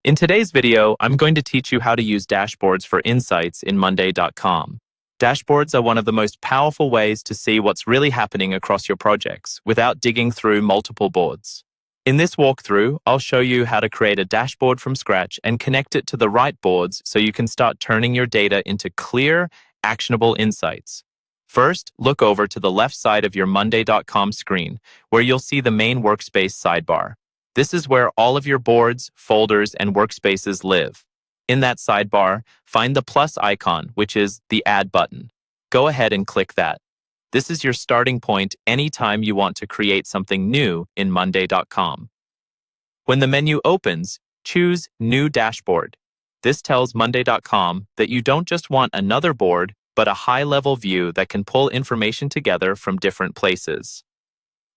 In today's video, I'm going to teach you how to use dashboards for insights in Monday.com. Dashboards are one of the most powerful ways to see what's really happening across your projects without digging through multiple boards. In this walkthrough, I'll show you how to create a dashboard from scratch and connect it to the right boards so you can start turning your data into clear, actionable insights. First, look over to the left side of your Monday.com screen, where you'll see the main workspace sidebar. This is where all of your boards, folders, and workspaces live. In that sidebar, find the plus icon, which is the Add button. Go ahead and click that. This is your starting point anytime you want to create something new in Monday.com. When the menu opens, choose New Dashboard. This tells Monday.com that you don't just want another board, but a high-level view that can pull information together from different places.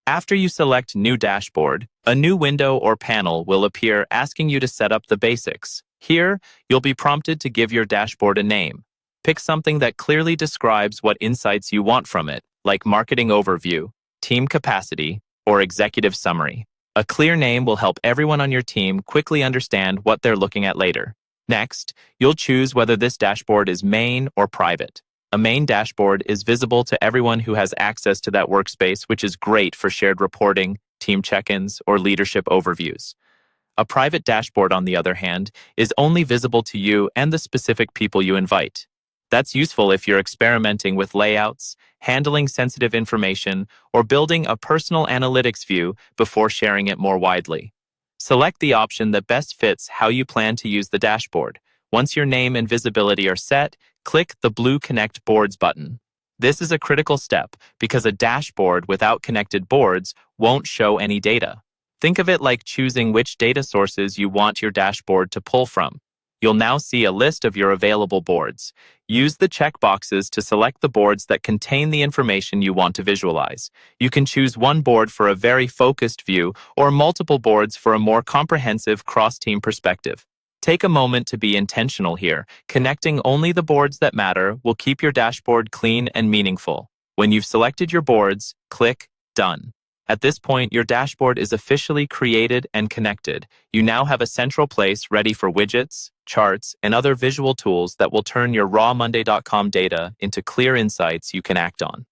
After you select New Dashboard, a new window or panel will appear asking you to set up the basics. Here, you'll be prompted to give your dashboard a name. Pick something that clearly describes what insights you want from it, like Marketing Overview, Team Capacity, or Executive Summary. A clear name will help everyone on your team quickly understand what they're looking at later. Next, you'll choose whether this dashboard is main or private. A main dashboard is visible to everyone who has access to that workspace, which is great for shared reporting, team check-ins, or leadership overviews. A private dashboard, on the other hand, is only visible to you and the specific people you invite. That's useful if you're experimenting with layouts, handling sensitive information, or building a personal analytics view before sharing it more widely. Select the option that best fits how you plan to use the dashboard. Once your name and visibility are set, click the blue Connect Boards button. This is a critical step because a dashboard without connected boards won't show any data. Think of it like choosing which data sources you want your dashboard to pull from. You'll now see a list of your available boards. Use the checkboxes to select the boards that contain the information you want to visualize. You can choose one board for a very focused view or multiple boards for a more comprehensive cross-team perspective. Take a moment to be intentional here. Connecting only the boards that matter will keep your dashboard clean and meaningful. When you've selected your boards, click Done. At this point, your dashboard is officially created and connected. You now have a central place ready for widgets, charts, and other visual tools that will turn your raw Monday.com data into clear insights you can act on.